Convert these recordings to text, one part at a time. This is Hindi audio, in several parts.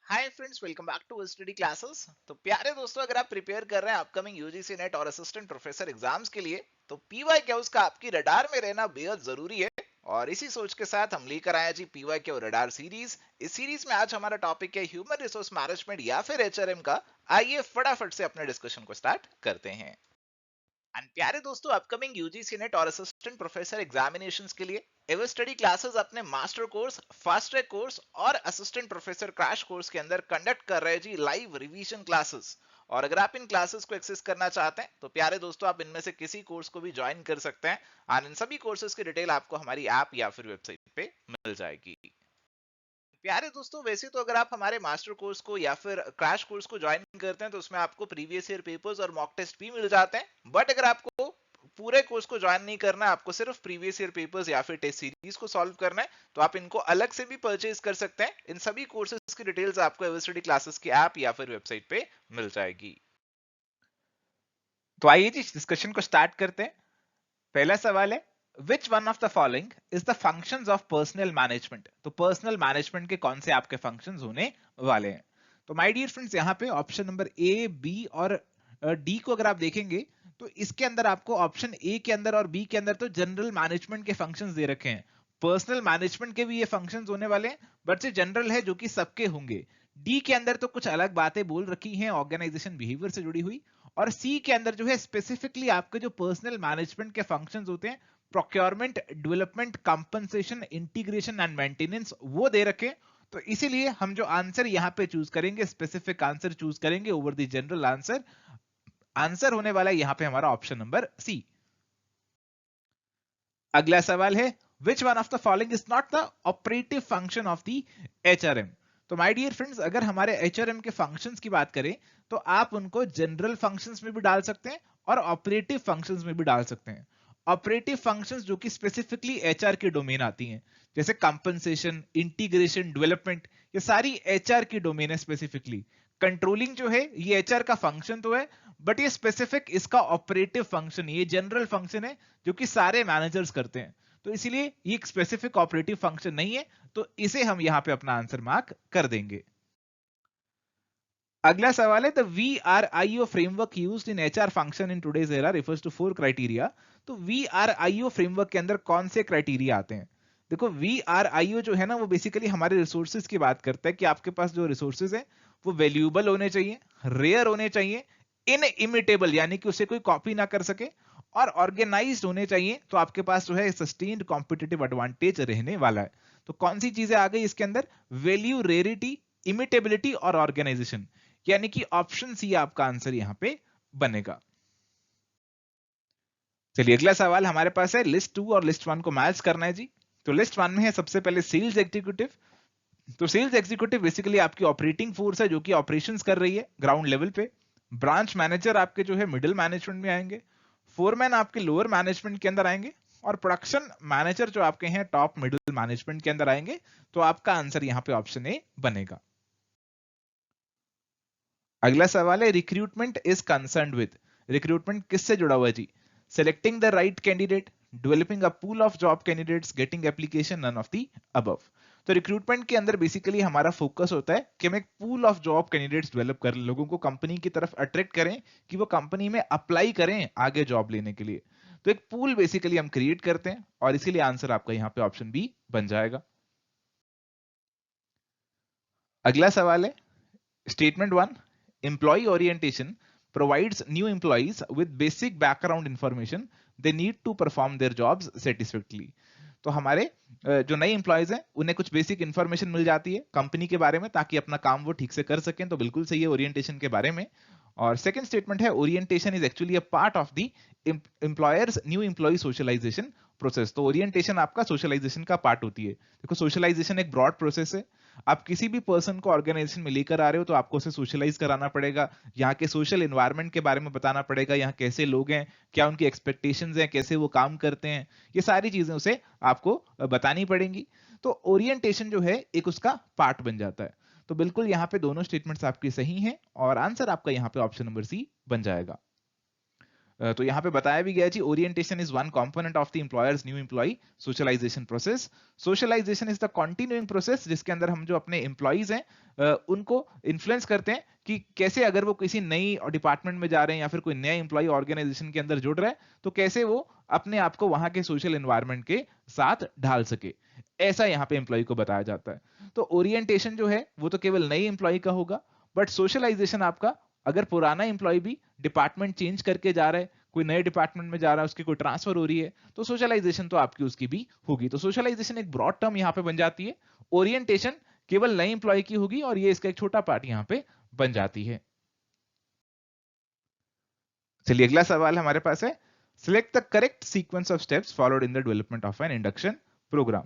Hi friends, welcome back to study classes. तो प्यारे दोस्तों, अगर आप प्रिपेयर कर रहे हैं अपकमिंग यूजीसी नेट और असिस्टेंट प्रोफेसर एग्जाम्स के लिए, तो पीवाई क्यूज का आपकी रडार में रहना बेहद जरूरी है। और इसी सोच के साथ हम लेकर आए जी पीवाई क्यू रडार सीरीज। इस सीरीज में आज हमारा टॉपिक है ह्यूमन रिसोर्स मैनेजमेंट या फिर एचआरएम का। आइए फटाफट से अपने डिस्कशन को स्टार्ट करते हैं। एंड प्यारे दोस्तों, अपकमिंग यूजीसी नेट और असिस्टेंट प्रोफेसर एग्जामिनेशंस के लिए एवर स्टडी क्लासेस अपने master course, fast track course और असिस्टेंट प्रोफेसर क्रैश कोर्स के अंदर कंडक्ट कर रहे हैं जी लाइव रिवीजन क्लासेस। और अगर आप इन क्लासेस को एक्सेस करना चाहते हैं तो प्यारे दोस्तों, आप इनमें से किसी कोर्स को भी ज्वाइन कर सकते हैं। और इन सभी कोर्सेज की डिटेल आपको हमारी ऐप या फिर वेबसाइट पे मिल जाएगी। प्यारे दोस्तों, वैसे तो अगर आप हमारे मास्टर कोर्स को या फिर क्रैश कोर्स को ज्वाइन करते हैं तो उसमें आपको प्रीवियस ईयर पेपर्स और मॉक टेस्ट भी मिल जाते हैं। बट अगर आपको पूरे कोर्स को ज्वाइन नहीं करना है, आपको सिर्फ प्रीवियस ईयर पेपर्स या फिर टेस्ट सीरीज को सॉल्व करना है, तो आप इनको अलग से भी परचेज कर सकते हैं। इन सभी कोर्सेज की डिटेल्स आपको एवरस्टडी क्लासेस की ऐप या फिर वेबसाइट पे मिल जाएगी। तो आइए जी डिस्कशन को स्टार्ट करते हैं। पहला सवाल है, which one of the following is the functions of personal management. तो पर्सनल मैनेजमेंट के कौन से आपके फंक्शंस होने वाले हैं? तो माय डियर फ्रेंड्स, यहाँ पे ऑप्शन नंबर ए, बी और डी को अगर आप देखेंगे तो इसके अंदर आपको ऑप्शन ए के अंदर और बी के अंदर तो जनरल मैनेजमेंट के फंक्शंस दे रखे हैं। पर्सनल मैनेजमेंट के भी ये फंक्शंस होने वाले हैं, बट से जनरल है जो कि सबके होंगे। डी के अंदर तो कुछ अलग बातें बोल रखी हैं ऑर्गेनाइजेशन बिहेवियर से जुड़ी हुई। और सी के अंदर जो है स्पेसिफिकली आपके जो पर्सनल मैनेजमेंट के फंक्शंस होते हैं, procurement, development, compensation, integration and maintenance, वो दे रखे। तो इसीलिए हम जो आंसर यहां पे चूज करेंगे, स्पेसिफिक आंसर चूज करेंगे over the general answer. Answer होने वाला है यहां पे हमारा ऑप्शन नंबर सी। अगला सवाल है, which one of the following is not the operative function of the HRM. तो माय डियर फ्रेंड्स, अगर हमारे एचआरएम के फंक्शंस की बात करें तो आप उनको जनरल फंक्शंस में भी डाल सकते हैं और ऑपरेटिव फंक्शंस में भी डाल सकते हैं। ऑपरेटिव फंक्शंस जो कि स्पेसिफिकली एचआर की डोमेन आती हैं, जैसे कंपनसेशन, इंटीग्रेशन, डेवलपमेंट, ये सारी एचआर की डोमेन है स्पेसिफिकली। कंट्रोलिंग जो है ये एचआर का फंक्शन तो है, बट ये स्पेसिफिक इसका ऑपरेटिव फंक्शन, ये जनरल फंक्शन है जो कि सारे मैनेजर्स करते हैं। तो इसीलिए ये एक स्पेसिफिक ऑपरेटिव फंक्शन नहीं है, तो इसे हम यहां पे अपना आंसर मार्क कर देंगे। अगला सवाल है, the VRIO framework used in HR function in today's era refers to 4 criteria. तो VRIO फ्रेमवर्क के अंदर कौन से क्राइटेरिया आते हैं? देखो, VRIO जो है ना, वो बेसिकली हमारे रिसोर्सेज की बात करता है कि आपके पास जो रिसोर्सेज है वो वैल्यूएबल होने चाहिए, रेयर होने चाहिए, इनइमिटेबल यानी कि उसे कोई कॉपी ना कर सके, और ऑर्गेनाइज्ड होने चाहिए। तो आपके पास जो है सस्टेन्ड कॉम्पिटिटिव एडवांटेज रहने वाला है। तो कौन सी चीजें आ गई इसके अंदर? वैल्यू, रेरिटी, इमिटेबिलिटी और ऑर्गेनाइजेशन, यानी कि ऑप्शन सी आपका आंसर यहां पे बनेगा। चलिए अगला सवाल हमारे पास है, लिस्ट 2 और लिस्ट 1 को मैच करना है जी। तो लिस्ट 1 में है सबसे पहले सेल्स एग्जीक्यूटिव। तो सेल्स एग्जीक्यूटिव बेसिकली आपकी ऑपरेटिंग फोर्स है जो कि ऑपरेशंस कर रही है ग्राउंड लेवल पे। ब्रांच मैनेजर आपके जो है मिडिल मैनेजमेंट में आएंगे। फोरमैन आपके लोअर मैनेजमेंट के अंदर आएंगे। और प्रोडक्शन मैनेजर जो आपके हैं टॉप मिडिल मैनेजमेंट के अंदर आएंगे। तो आपका आंसर यहां पे ऑप्शन ए बनेगा। अगला सवाल है, recruitment is concern with. Recruitment किससे जुड़ा हुआ है जी? Selecting the right candidate, developing a pool of job candidates, getting application, none of the above. तो रिक्रूटमेंट के अंदर बेसिकली हमारा फोकस होता है कि हम एक pool of job candidates develop करें, लोगों को कंपनी की तरफ अट्रैक्ट करें कि वो कंपनी में अप्लाई करें आगे जॉब लेने के लिए। तो एक पूल बेसिकली हम क्रिएट करते हैं और इसीलिए आंसर आपका यहां पे ऑप्शन बी बन जाएगा। अगला सवाल है, statement 1, employee orientation provides new employees with basic background information they need to perform their jobs satisfactorily। तो हमारे जो नए इंप्लॉयज हैं उन्हें कुछ बेसिक इंफॉर्मेशन मिल जाती है कंपनी के बारे में ताकि अपना काम वो ठीक से कर सकें। तो बिल्कुल सही है ओरिएंटेशन के बारे में। और सेकंड स्टेटमेंट है, orientation is actually a part of the employers new employee socialisation process. तो ओरिएंटेशन आपका सोशलाइजेशन का पार्ट होती है। देखो, सोशलाइजेशन एक ब्रॉड प्रोसेस है। आप किसी भी पर्सन को ऑर्गेनाइजेशन में लेकर आ रहे हो तो आपको उसे सोशलाइज कराना पड़ेगा, यहाँ के सोशल एनवायरनमेंट के बारे में बताना पड़ेगा, यहाँ कैसे लोग हैं, क्या उनकी एक्सपेक्टेशंस हैं, कैसे वो काम करते हैं, ये सारी चीजें उसे आपको बतानी पड़ेंगी। तो ओरिएंटेशन जो है एक उसका पार्ट बन जाता है। तो बिल्कुल यहाँ पे दोनों स्टेटमेंट्स आपकी सही हैं और आंसर आपका यहाँ पे ऑप्शन नंबर सी बन जाएगा। तो यहाँ पे बताया भी गया जी, orientation is one component of the employers new employee socialisation process. Socialisation is the continuing process जिसके अंदर हम जो अपने एम्प्लॉयज हैं उनको इन्फ्लुएंस करते हैं कि कैसे अगर वो किसी नई डिपार्टमेंट में जा रहे हैं या फिर कोई नया एम्प्लॉय ऑर्गेनाइजेशन के अंदर जुड़ रहा है तो कैसे वो अपने आप को वहां के सोशल एनवायरनमेंट के साथ ढाल सके, ऐसा यहाँ पे एम्प्लॉय को बताया जाता है। तो ओरिएंटेशन जो है वो तो केवल नई एम्प्लॉय का होगा, बट सोशलाइजेशन आपका अगर पुराना एम्प्लॉय भी डिपार्टमेंट चेंज करके जा रहा है, कोई नए डिपार्टमेंट में जा रहा है, उसकी कोई ट्रांसफर हो रही है, तो सोशलाइजेशन तो आपकी उसकी भी होगी। तो सोशलाइजेशन एक ब्रॉड टर्म यहाँ पे बन जाती है, ओरिएंटेशन केवल नए एम्प्लॉय की होगी और ये इसका एक छोटा पार्ट यहाँ पे बन जाती है। चलिए अगला सवाल हमारे पास है, select the correct sequence of steps followed in the development of an induction program.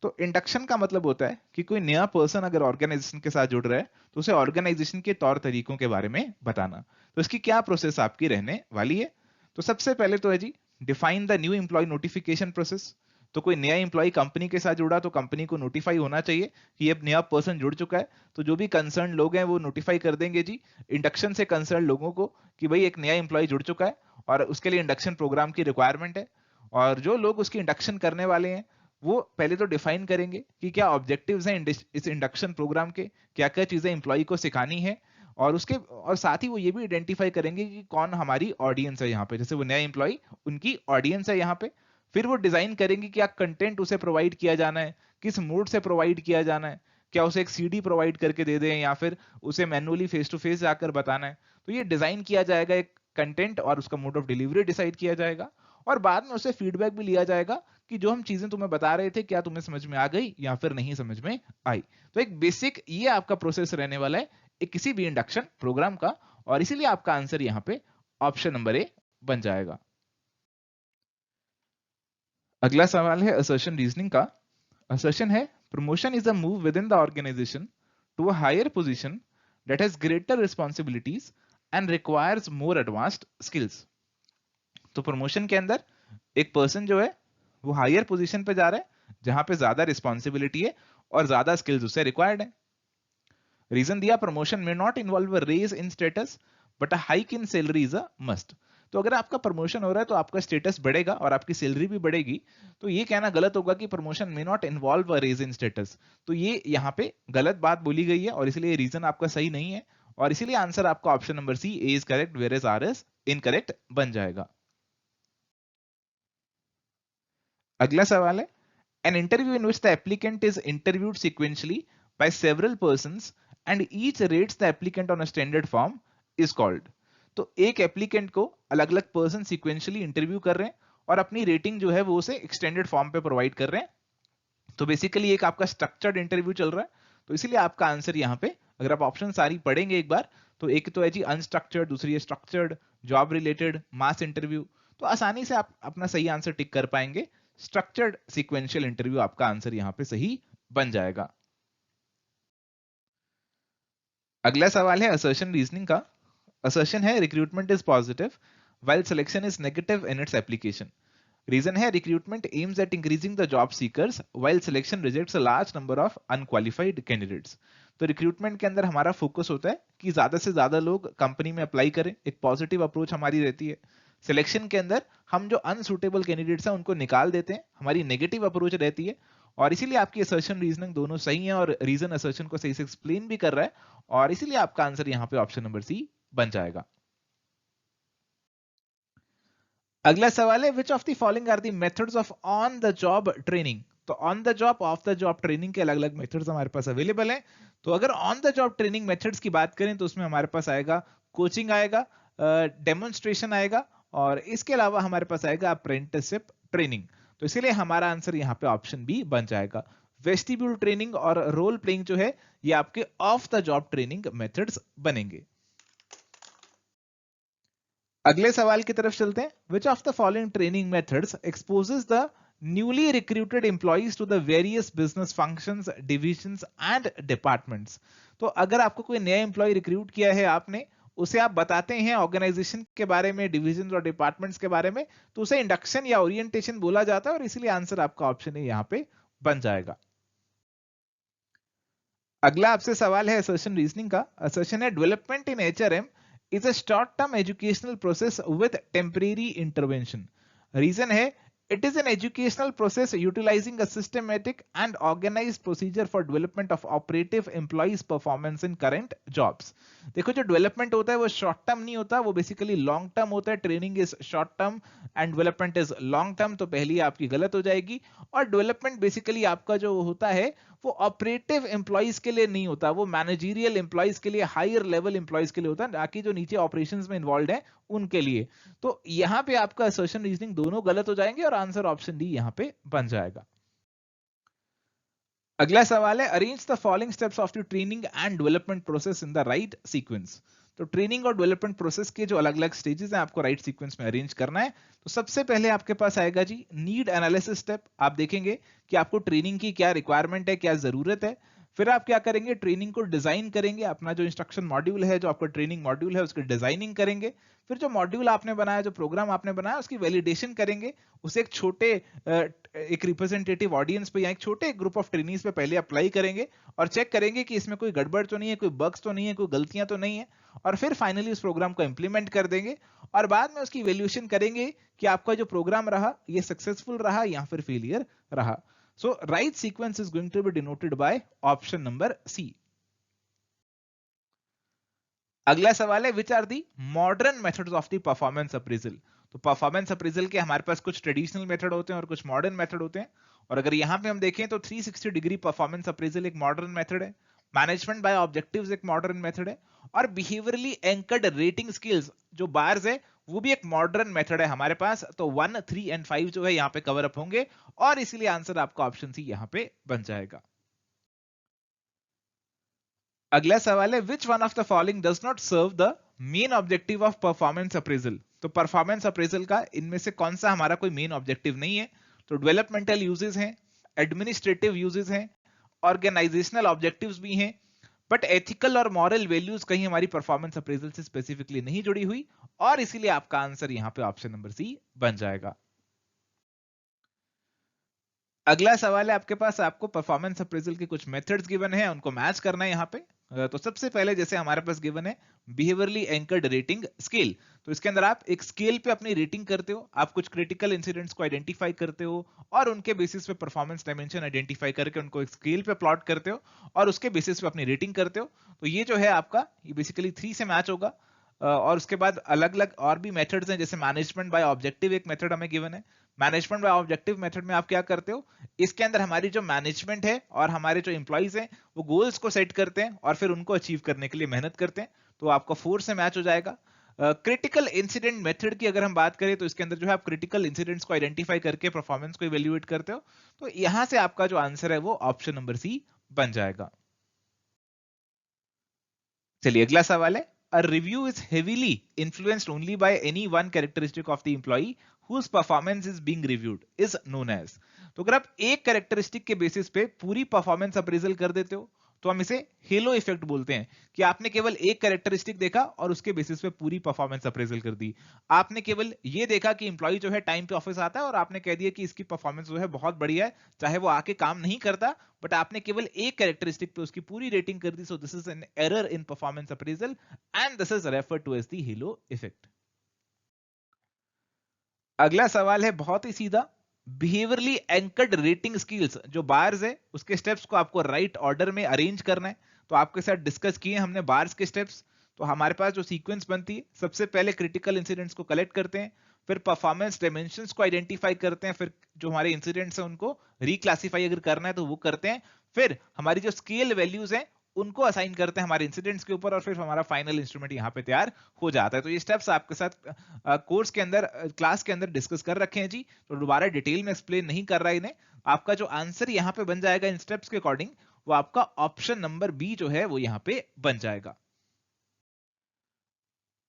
तो इंडक्शन का मतलब होता है कि कोई नया पर्सन अगर ऑर्गेनाइजेशन के साथ जुड़ रहा है तो उसे ऑर्गेनाइजेशन के तौर तरीकों के बारे में बताना। तो इसकी क्या प्रोसेस आपकी रहने वाली है? तो सबसे पहले तो है जी, define the new employee notification process. तो कोई नया एम्प्लॉय कंपनी के साथ जुड़ा तो कंपनी को नोटिफाई होना चाहिए कि ये नया पर्सन जुड़ चुका है, तो जो भी कंसर्न लोग हैं वो नोटिफाई कर देंगे जी इंडक्शन से कंसर्न लोगों को कि भाई एक नया एम्प्लॉय जुड़ चुका है और उसके लिए इंडक्शन प्रोग्राम की रिक्वायरमेंट है। और जो लोग उसकी इंडक्शन करने वाले हैं वो पहले तो डिफाइन करेंगे कि क्या ऑब्जेक्टिव्स हैं इस इंडक्शन प्रोग्राम के, क्या क्या चीजें एम्प्लॉय को सिखानी है, और उसके और साथ ही वो ये भी आइडेंटिफाई करेंगे कि कौन हमारी ऑडियंस है यहाँ पे, जैसे वो नया एम्प्लॉय उनकी ऑडियंस है यहाँ पे। फिर वो डिजाइन करेंगे क्या कंटेंट उसे प्रोवाइड किया जाना है, किस मोड से प्रोवाइड किया जाना है, क्या उसे एक सीडी प्रोवाइड करके दे दें या फिर उसे मैनुअली फेस टू फेस जाकर बताना है। तो ये डिजाइन किया जाएगा एक कंटेंट और उसका मोड ऑफ डिलीवरी डिसाइड किया जाएगा और बाद में उसे फीडबैक भी लिया जाएगा कि जो हम चीजें तुम्हें बता रहे थे क्या तुम्हें समझ में आ गई या फिर नहीं समझ में आई। तो एक बेसिक ये आपका प्रोसेस रहने वाला है एक किसी भी इंडक्शन प्रोग्राम का, और इसीलिए आपका आंसर यहाँ पे ऑप्शन नंबर ए बन जाएगा। अगला सवाल है असर्शन रीजनिंग का। असर्शन है, promotion is a move within the organization to a higher position that has greater responsibilities and requires more advanced skills. तो प्रमोशन के अंदर एक पर्सन जो है वो हायर पोजीशन पे जा रहा है जहां पे ज्यादा रिस्पॉन्सिबिलिटी है और ज्यादा स्किल्स उससे रिक्वायर्ड है। रीजन दिया, प्रमोशन में not involve raise in status but a hike in salary is a must. तो अगर आपका प्रमोशन हो रहा है तो आपका स्टेटस बढ़ेगा और आपकी सैलरी भी बढ़ेगी। तो ये कहना गलत होगा कि प्रमोशन में not involve a raise in status, तो ये यहाँ पे गलत बात बोली गई है और इसलिए रीजन आपका सही नहीं है और इसीलिए आंसर आपका option number C A is correct whereas R is incorrect बन जाएगा। अगला सवाल है, an interview in which the applicant is interviewed sequentially by several persons and each rates the applicant on a standard form is called। तो एक एप्लीकेंट को अलग अलग पर्सन सिक्वेंशियली इंटरव्यू कर रहे हैं और अपनी रेटिंग जो है वो उसे एक्सटेंडेड फॉर्म पे प्रोवाइड कर रहे हैं। तो बेसिकली एक आपका स्ट्रक्चर्ड इंटरव्यू चल रहा है, तो इसीलिए आपका आंसर यहाँ पे अगर आप ऑप्शन सारी पढ़ेंगे एक बार तो एक तो है जी अनस्ट्रक्चर्ड, दूसरी है स्ट्रक्चर्ड, जॉब रिलेटेड, मास इंटरव्यू। तो आसानी से आप अपना सही आंसर टिक कर पाएंगे, स्ट्रक्चर्ड सीक्वेंशियल इंटरव्यू आपका आंसर यहाँ पे सही बन जाएगा। अगला सवाल है असर्शन रीजनिंग का। असर्शन है, recruitment is positive while selection is negative in its application. Reason है, recruitment aims at increasing the job seekers while selection rejects a large number of unqualified candidates. तो रिक्रूटमेंट के अंदर हमारा फोकस होता है कि ज्यादा से ज्यादा लोग कंपनी में अप्लाई करें, एक पॉजिटिव अप्रोच हमारी रहती है। सिलेक्शन के अंदर हम जो अनसुटेबल कैंडिडेट्स हैं उनको निकाल देते हैं, हमारी नेगेटिव अप्रोच रहती है। और इसीलिए आपकी असर्शन रीजनिंग दोनों सही है और रीजन असर्शन को सही से एक्सप्लेन भी कर रहा है और इसीलिए आपका आंसर यहाँ पे ऑप्शन नंबर सी बन जाएगा। अगला सवाल है, which of the following are the methods of on the job training. तो on the job, off the job training के अलग अलग मेथड्स हमारे पास अवेलेबल हैं। तो अगर on the job training methods की बात करें तो उसमें हमारे पास आएगा कोचिंग आएगा, डेमोन्स्ट्रेशन आएगा और इसके अलावा हमारे पास आएगा अप्रेंटिसशिप ट्रेनिंग। तो इसीलिए हमारा आंसर यहाँ पे ऑप्शन बी बन जाएगा। वेस्टिब्यूल ट्रेनिंग और रोल प्लेइंग जो है ये आपके off the job training methods बनेंगे। अगले सवाल की तरफ चलते हैं, which of the following training methods exposes the newly recruited employees to the various business functions, divisions and departments. तो अगर आपको कोई नया एम्प्लॉय रिक्रूट किया है आपने, उसे आप बताते हैं ऑर्गेनाइजेशन के बारे में, डिविजन और डिपार्टमेंट्स के बारे में, तो उसे इंडक्शन या ओरिएंटेशन बोला जाता है और इसीलिए आंसर आपका ऑप्शन है यहाँ पे बन जाएगा। अगला आपसे सवाल है असर्शन रीजनिंग का। असर्शन है, development in HRM is a short-term educational process with temporary intervention. Reason है, it is an educational process utilizing a systematic and organized procedure for development of operative employees performance in current jobs. देखो जो डेवलपमेंट होता है वो शॉर्ट टर्म नहीं होता, वो बेसिकली लॉन्ग टर्म होता है. Training is short term and development is long term, तो पहली आपकी गलत हो जाएगी. और डेवलपमेंट बेसिकली आपका जो होता है वो ऑपरेटिव एम्प्लॉइज के लिए नहीं होता, वो मैनेजरियल एम्प्लॉइज के लिए, हायर लेवल एम्प्लॉइज के लिए होता है, बाकी जो नीचे ऑपरेशंस में इन्वॉल्व है उनके लिए. तो यहां पे आपका असर्शन रीजनिंग दोनों गलत हो जाएंगे और आंसर ऑप्शन डी यहां पे बन जाएगा. अगला सवाल है, arrange the following steps of the training and development process in the right sequence. तो ट्रेनिंग और डेवलपमेंट प्रोसेस के जो अलग अलग स्टेजेस हैं आपको राइट सीक्वेंस में अरेंज करना है. तो सबसे पहले आपके पास आएगा जी नीड एनालिसिस स्टेप. आप देखेंगे कि आपको ट्रेनिंग की क्या रिक्वायरमेंट है, क्या जरूरत है. फिर आप क्या करेंगे, ट्रेनिंग को डिजाइन करेंगे, अपना जो इंस्ट्रक्शन मॉड्यूल है, जो आपका ट्रेनिंग मॉड्यूल है उसकी डिजाइनिंग करेंगे. फिर जो मॉड्यूल आपने बनाया, जो प्रोग्राम आपने बनाया उसकी वैलिडेशन करेंगे, उसे एक छोटे एक रिप्रेजेंटेटिव ऑडियंस पे या एक छोटे ग्रुप ऑफ ट्रेनीज पे पहले अप्लाई करेंगे और चेक करेंगे कि इसमें कोई गड़बड़ तो नहीं है, कोई बग्स तो नहीं है, कोई गलतियां तो नहीं है. और फिर फाइनली उस प्रोग्राम को इंप्लीमेंट कर देंगे और बाद में उसकी वैल्यूएशन करेंगे कि आपका जो प्रोग्राम रहा ये सक्सेसफुल रहा या फिर फेलियर रहा. So right sequence is going to be denoted by option number C. अगला सवाल है, which are the modern methods of the performance appraisal. तो परफॉर्मेंस अप्रेजल के हमारे पास कुछ ट्रेडिशनल मेथड होते हैं और कुछ मॉडर्न मेथड होते हैं. और अगर यहां पे हम देखें तो 360 डिग्री परफॉर्मेंस अप्रेजल एक मॉडर्न मेथड है, मैनेजमेंट बाय ऑब्जेक्टिव्स एक मॉडर्न मेथड है, और बिहेवियरली एंकर्ड रेटिंग स्किल्स जो बार्स है वो भी एक मॉडर्न मेथड है हमारे पास. तो 1, 3 एंड 5 जो है यहाँ पे कवर अप होंगे और इसीलिए आंसर आपका ऑप्शन सी यहाँ पे बन जाएगा. अगला सवाल है, which one of the following does not serve the main objective of performance appraisal. तो परफॉर्मेंस अप्रेजल का इनमें से कौन सा हमारा कोई मेन ऑब्जेक्टिव नहीं है. तो डेवलपमेंटल यूजेस हैं, एडमिनिस्ट्रेटिव यूजेस हैं, ऑर्गेनाइजेशनल ऑब्जेक्टिव्स भी हैं, बट एथिकल और मॉरल वैल्यूज कहीं हमारी परफॉर्मेंस अप्रेजल से स्पेसिफिकली नहीं जुड़ी हुई और इसीलिए आपका आंसर यहां पे ऑप्शन नंबर सी बन जाएगा. अगला सवाल है आपके पास, आपको परफॉर्मेंस अप्रेजल के कुछ मेथड्स गिवन है, उनको मैच करना है यहाँ पे. तो सबसे पहले जैसे हमारे पास गिवन है बिहेवियरली एंकर्ड रेटिंग स्केल. तो इसके अंदर आप एक स्केल पे अपनी रेटिंग करते हो, आप कुछ क्रिटिकल इंसिडेंट्स को आइडेंटिफाई करते हो और उनके बेसिस पे परफॉर्मेंस डायमेंशन आइडेंटिफाई करके उनको एक स्केल पे प्लॉट करते हो और उसके बेसिस पे अपनी रेटिंग करते हो. तो ये जो है आपका ये बेसिकली 3 से मैच होगा. और उसके बाद अलग अलग और भी मेथड्स हैं, जैसे मैनेजमेंट बाय ऑब्जेक्टिव एक मेथड हमें गिवन है. मैनेजमेंट बाय ऑब्जेक्टिव मेथड में आप क्या करते हो, इसके अंदर हमारी जो मैनेजमेंट है और हमारे जो एम्प्लॉइज हैं वो गोल्स को सेट करते हैं और फिर उनको अचीव करने के लिए मेहनत करते हैं. तो आपका 4 से मैच हो जाएगा. क्रिटिकल इंसिडेंट मेथड की अगर हम बात करें तो इसके अंदर जो है आप क्रिटिकल इंसिडेंट्स को आइडेंटिफाई करके परफॉर्मेंस को इवेल्युएट करते हो. तो यहां से आपका जो आंसर है वो ऑप्शन नंबर सी बन जाएगा. चलिए अगला सवाल है, a review is heavily influenced only by any one characteristic of the employee whose performance is being reviewed is known as. तो अगर आप एक कैरेक्टरिस्टिक के बेसिस पे पूरी परफॉर्मेंस अप्रेजल कर देते हो तो हम इसे हेलो इफेक्ट बोलते हैं, कि आपने केवल एक कैरेक्टरिस्टिक देखा और उसके बेसिस पे पूरी परफॉर्मेंस अप्रेजल कर दी. आपने केवल ये देखा कि एम्प्लॉय जो है टाइम पे ऑफिस आता है और आपने कह दिया कि इसकी परफॉर्मेंस जो है बहुत बढ़िया है, चाहे वो आके काम नहीं करता, बट आपने केवल एक कैरेक्टरिस्टिक पे उसकी पूरी रेटिंग कर दी. So this is an error in performance appraisal and this is referred to as the halo effect. अगला सवाल है बहुत ही सीधा, बिहेवियरली एंकर्ड रेटिंग स्किल्स जो बार्स है उसके स्टेप्स को आपको राइट ऑर्डर में अरेंज करना है. तो आपके साथ डिस्कस किए हमने बार्स के स्टेप्स. तो हमारे पास जो सीक्वेंस बनती है, सबसे पहले क्रिटिकल इंसिडेंट्स को कलेक्ट करते हैं, फिर परफॉर्मेंस डायमेंशंस को आइडेंटिफाई करते हैं, फिर जो हमारे इंसिडेंट्स हैं उनको रिक्लासिफाई अगर करना है तो वो करते हैं, फिर हमारी जो स्केल वैल्यूज हैं उनको असाइन करते हैं हमारे इंसिडेंट्स के ऊपर और फिर हमारा फाइनल इंस्ट्रूमेंट यहाँ पे तैयार हो जाता है. तो ये स्टेप्स आपके साथ कोर्स के अंदर क्लास के अंदर डिस्कस कर रखे हैं जी, तो दोबारा डिटेल में एक्सप्लेन नहीं कर रहा है इन्हें. आपका जो आंसर यहाँ पे बन जाएगा इन स्टेप्स के अकॉर्डिंग वो आपका ऑप्शन नंबर बी जो है वो यहाँ पे बन जाएगा.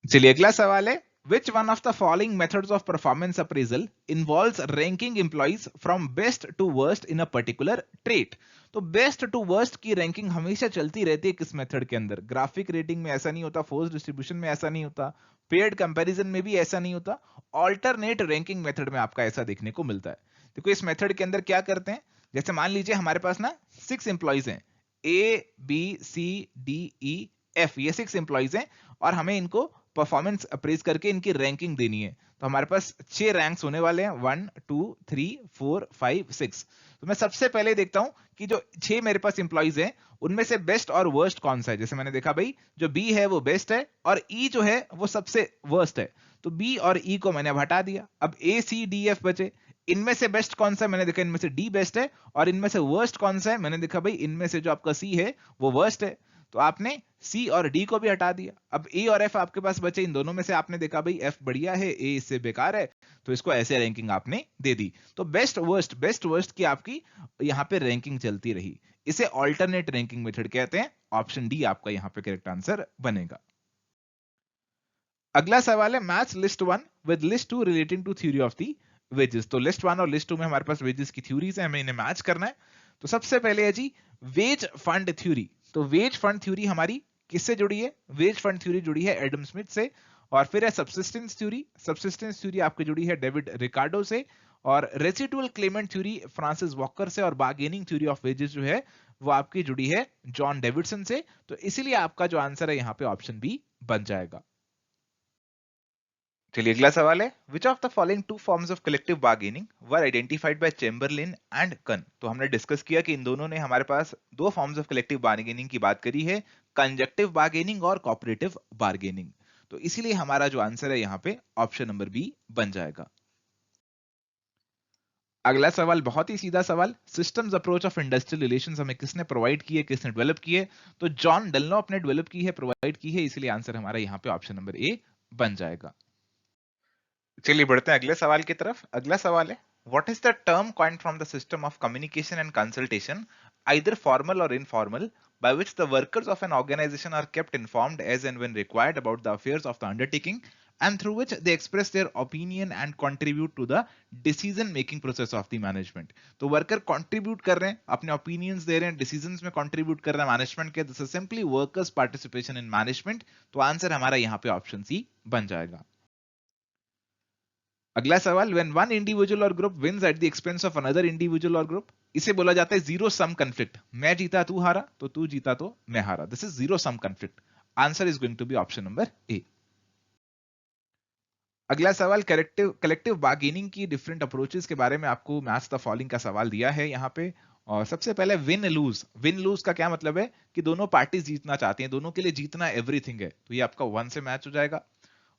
चलिए अगला सवाल है, which one of the following methods of performance appraisal involves ranking employees from best to worst in a particular trait. तो best to worst की रैंकिंग हमेशा चलती रहती है किस मेथड के अंदर. ग्राफिक रेटिंग में ऐसा नहीं होता, फोर्स डिस्ट्रीब्यूशन में ऐसा नहीं होता, पेयर्ड कंपैरिजन में भी ऐसा नहीं होता, ऑल्टरनेट रैंकिंग मेथड में आपका ऐसा देखने को मिलता है. देखो इस मेथड के अंदर क्या करते हैं, जैसे मान लीजिए हमारे पास ना 6 एम्प्लॉइज हैं, A B C D E F, ये 6 एम्प्लॉइज हैं और हमें इनको परफॉर्मेंस अप्रेज करके इनकी रैंकिंग देनी है। तो हमारे पास 6 रैंक्स होने वाले हैं, 1 2 3 4 5 6। तो मैं सबसे पहले देखता हूं कि जो 6 मेरे पास इंप्लॉइज हैं उनमें से बेस्ट और वर्स्ट कौन सा है। जैसे मैंने देखा भाई जो बी है वो बेस्ट है और ई जो है वो सबसे वर्स्ट है, तो बी और ई को मैंने अब हटा दिया। अब ए सी डी एफ बचे। इनमें से बेस्ट कौन सा है? मैंने देखा इनमें से डी बेस्ट है। और इनमें से वर्स्ट कौन सा है? मैंने देखा भाई इनमें से जो आपका सी है वो वर्स्ट है। तो आपने सी और डी को भी हटा दिया। अब ए और एफ आपके पास बचे। इन दोनों में से आपने देखा भाई एफ बढ़िया है, ए इससे बेकार है, तो इसको ऐसे रैंकिंग आपने दे दी। तो बेस्ट वर्स्ट की आपकी यहां पे रैंकिंग चलती रही। इसे ऑल्टरनेट रैंकिंग मेथड कहते हैं। ऑप्शन डी आपका यहां पे करेक्ट आंसर बनेगा। अगला सवाल है match list 1 with list 2 relating to theory of the wages. तो लिस्ट 1 और लिस्ट 2 में हमारे पास वेजेस की थ्योरीज है, हमें इन्हें मैच करना है। तो सबसे पहले है जी वेज फंड थ्योरी। तो वेज फंड थ्योरी हमारी किससे जुड़ी है? वेज फंड थ्योरी जुड़ी है एडम स्मिथ से। और फिर है सब्सिस्टेंस थ्योरी। सब्सिस्टेंस थ्योरी आपकी जुड़ी है डेविड रिकार्डो से। और residual Clement theory Francis walker से। और बार्गेनिंग थ्योरी ऑफ वेजेस जो है वो आपकी जुड़ी है जॉन डेविडसन से। तो इसीलिए आपका जो आंसर है यहाँ पे ऑप्शन बी बन जाएगा। चलिए अगला सवाल है which of the following two forms of collective bargaining were identified by Chamberlain and कन। तो हमने डिस्कस किया कि इन दोनों ने हमारे पास दो फॉर्म्स ऑफ कलेक्टिव बार्गेनिंग की बात करी है, कंजक्टिव बार्गेनिंग और कोऑपरेटिव बार्गेनिंग। तो इसीलिए हमारा जो आंसर है यहाँ पे ऑप्शन नंबर बी बन जाएगा। अगला सवाल बहुत ही सीधा सवाल, systems approach of industrial relations हमें किसने प्रोवाइड की है, किसने डेवलप की है? तो जॉन डनलॉप ने डेवलप की है, प्रोवाइड की है, इसलिए आंसर हमारा यहाँ पे ऑप्शन नंबर ए बन जाएगा। चलिए बढ़ते हैं अगले सवाल की तरफ। अगला सवाल है what is the term coined from the system of communication and consultation either formal और informal by which the workers of an organization are kept informed as and when required about the affairs of the undertaking and through which they express their opinion and contribute to the decision making process of the management। तो वर्कर कंट्रीब्यूट कर रहे हैं, अपने ओपिनियंस दे रहे हैं, डिसीजंस में कंट्रीब्यूट कर रहे हैं मैनेजमेंट के। This is simply workers participation in management. तो आंसर हमारा यहाँ पे ऑप्शन सी बन जाएगा। अगला सवाल when one individual or group wins at the expense of another individual or group, इसे बोला जाता है जीरो सम कन्फ्लिक्ट। मैं जीता तू हारा, तो तू जीता तो मैं हारा। This is zero sum conflict. Answer is going to be option number A. अगला सवाल कलेक्टिव बार्गेनिंग की डिफरेंट अप्रोचेस के बारे में आपको मैच द फॉलोइंग का सवाल दिया है यहाँ पे। और सबसे पहले विन लूज का क्या मतलब है कि दोनों पार्टी जीतना चाहती हैं, दोनों के लिए जीतना एवरीथिंग है, तो ये आपका 1 से मैच हो जाएगा।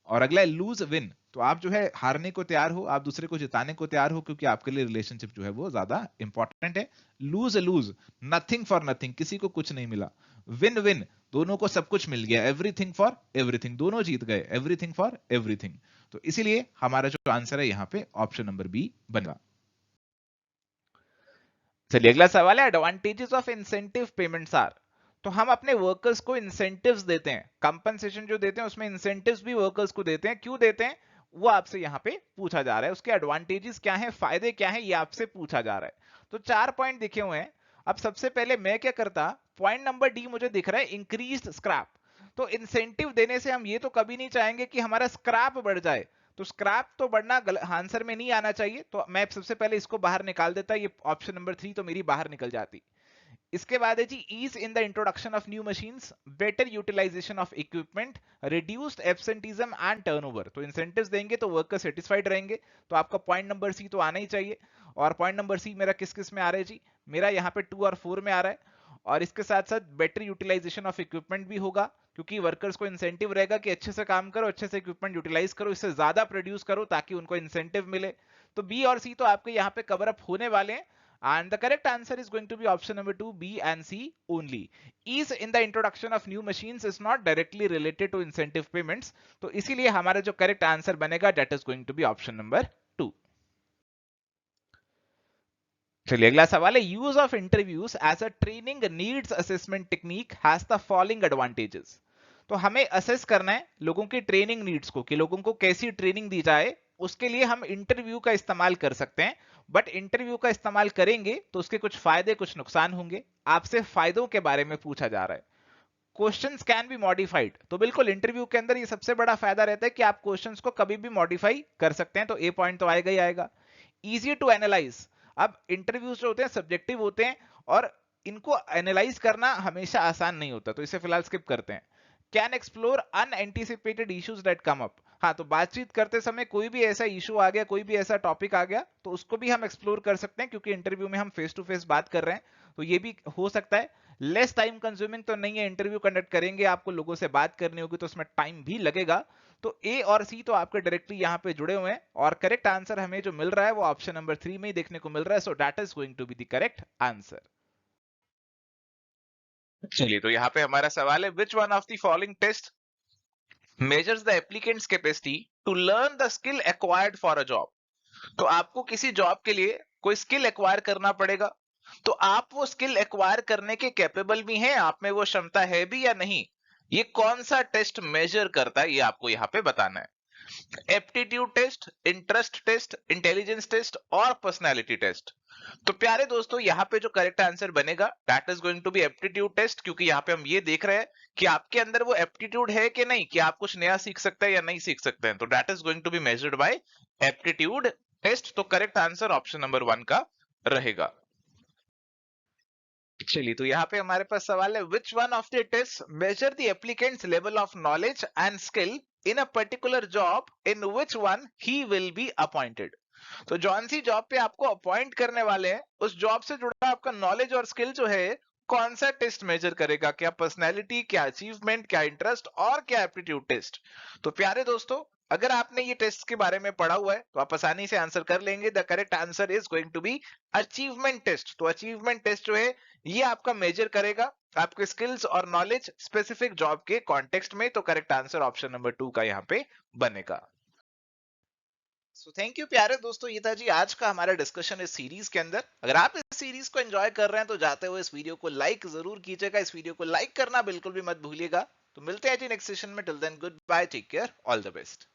और अगला है लूज विन, तो आप जो है हारने को तैयार हो, आप दूसरे को जिताने को तैयार हो, क्योंकि आपके लिए रिलेशनशिप जो है वो ज्यादा इंपॉर्टेंट है। लूज नथिंग फॉर नथिंग, किसी को कुछ नहीं मिला। विन विन, दोनों को सब कुछ मिल गया, एवरीथिंग फॉर एवरीथिंग, दोनों जीत गए, एवरीथिंग फॉर एवरीथिंग। तो इसीलिए हमारा जो आंसर है यहाँ पे ऑप्शन नंबर बी बनेगा। चलिए अगला सवाल है advantages of incentive payments are. तो हम अपने वर्कर्स को इंसेंटिव्स देते हैं, कंपनसेशन जो देते हैं उसमें इंसेंटिव्स भी वर्कर्स को देते हैं। क्यों देते हैं वो आपसे यहाँ पे पूछा जा रहा है, उसके एडवांटेजेस क्या हैं, फायदे क्या हैं, ये आपसे पूछा जा रहा है। तो 4 पॉइंट दिखे हुए हैं। अब सबसे पहले मैं क्या करता, पॉइंट नंबर डी मुझे दिख रहा है इंक्रीज्ड स्क्रैप। तो इंसेंटिव देने से हम ये तो कभी नहीं चाहेंगे कि हमारा स्क्रैप बढ़ जाए, तो स्क्रैप तो बढ़ना आंसर में नहीं आना चाहिए। तो मैं सबसे पहले इसको बाहर निकाल देता, ये ऑप्शन नंबर 3 तो मेरी बाहर निकल जाती। इसके बाद है जी ease in the introduction of new machines, better utilisation of equipment, reduced absenteeism and turnover. तो इंसेंटिव्स देंगे तो वर्कर सेटिस्फाइड रहेंगे, तो आपका पॉइंट नंबर सी तो आना ही चाहिए। और पॉइंट नंबर सी मेरा किस किस में आ रहा है जी, मेरा यहाँ पे 2 और 4 में आ रहा है। और इसके साथ साथ बेटर यूटिलाइजेशन ऑफ इक्विपमेंट भी होगा, क्योंकि वर्कर्स को इंसेंटिव रहेगा कि अच्छे से काम करो, अच्छे से इक्विपमेंट यूटिलाइज करो, इससे ज्यादा प्रोड्यूस करो ताकि उनको इंसेंटिव मिले। तो बी और सी तो आपके यहाँ पे कवर अप होने वाले हैं। And the correct answer is going to be option number 2, B and C only. Ease in the introduction of new machines is not directly related to incentive payments. तो इसीलिए हमारा जो correct answer बनेगा that is going to be option number 2. चलिए अगला सवाल है use of interviews as a training needs assessment technique has the following advantages. तो हमें असेस करना है लोगों की ट्रेनिंग नीड्स को, कि लोगों को कैसी ट्रेनिंग दी जाए, उसके लिए हम इंटरव्यू का इस्तेमाल कर सकते हैं। बट इंटरव्यू का इस्तेमाल करेंगे तो उसके कुछ फायदे कुछ नुकसान होंगे। आपसे फायदों के बारे में पूछा जा रहा है। क्वेश्चंस कैन बी मॉडिफाइड, तो बिल्कुल इंटरव्यू के अंदर ये सबसे बड़ा फायदा रहता है कि आप क्वेश्चंस को कभी भी मॉडिफाई कर सकते हैं, तो ए पॉइंट तो आएगा ही आएगा। इजी टू एनालाइज, अब इंटरव्यूज जो होते हैं सब्जेक्टिव होते हैं और इनको एनालाइज करना हमेशा आसान नहीं होता, तो इसे फिलहाल स्किप करते हैं। Can explore unanticipated issues that come up. हाँ, तो बातचीत करते समय कोई भी ऐसा इशू आ गया, कोई भी ऐसा टॉपिक आ गया, तो उसको भी हम एक्सप्लोर कर सकते हैं, क्योंकि इंटरव्यू में हम फेस टू फेस बात कर रहे हैं, तो ये भी हो सकता है। लेस टाइम कंज्यूमिंग तो नहीं है, इंटरव्यू कंडक्ट करेंगे, आपको लोगों से बात करनी होगी, तो उसमें टाइम भी लगेगा। तो ए और सी तो आपके डायरेक्टली यहाँ पे जुड़े हुए हैं, और करेक्ट आंसर हमें जो मिल रहा है वो ऑप्शन नंबर 3 में ही देखने को मिल रहा है। So that is going to be the correct answer. चलिए, तो यहाँ पे हमारा सवाल है, which one of the following test measures the applicant's capacity to learn the skill acquired for a job। तो आपको किसी जॉब के लिए कोई स्किल एक्वायर करना पड़ेगा, तो आप वो स्किल एक्वायर करने के कैपेबल भी हैं, आप में वो क्षमता है भी या नहीं, ये कौन सा टेस्ट मेजर करता है, ये आपको यहाँ पे बताना है। Aptitude test, interest test, intelligence test और पर्सनैलिटी टेस्ट। तो प्यारे दोस्तों, यहाँ पे जो करेक्ट आंसर बनेगा that is going to be aptitude test, क्योंकि यहाँ पे हम ये देख रहे हैं कि आपके अंदर वो एप्टीट्यूड है कि नहीं, कि आप कुछ नया सीख सकते हैं या नहीं सीख सकते हैं। तो that is going to be measured by aptitude test. तो करेक्ट आंसर ऑप्शन नंबर 1 का रहेगा। चलिए, तो यहाँ पे हमारे पास सवाल है, which one of the test measure the applicant's level of knowledge and skill in a particular job in which one he will be appointed. तो जौन सी जॉब पे आपको अपॉइंट करने वाले हैं, उस जॉब से जुड़ा आपका नॉलेज और स्किल जो है, कौन सा टेस्ट मेजर करेगा, क्या पर्सनैलिटी, क्या अचीवमेंट, क्या इंटरेस्ट और क्या एप्टीट्यूड टेस्ट। तो प्यारे दोस्तों, अगर आपने ये टेस्ट के बारे में पढ़ा हुआ है तो आप आसानी से आंसर कर लेंगे। The correct answer is going to be achievement test. तो अचीवमेंट टेस्ट जो है, ये आपका मेजर करेगा आपके स्किल्स और नॉलेज स्पेसिफिक जॉब के कॉन्टेक्स्ट में। तो करेक्ट आंसर ऑप्शन नंबर 2 का यहाँ पे बनेगा। सो थैंक यू प्यारे दोस्तों, ये था जी आज का हमारा डिस्कशन इस सीरीज के अंदर। अगर आप इस सीरीज को एंजॉय कर रहे हैं तो जाते हुए इस वीडियो को लाइक जरूर कीजिएगा, इस वीडियो को लाइक करना बिल्कुल भी मत भूलिएगा। तो मिलते हैं जी नेक्स्ट सेशन में। Till then goodbye, take care, all the best.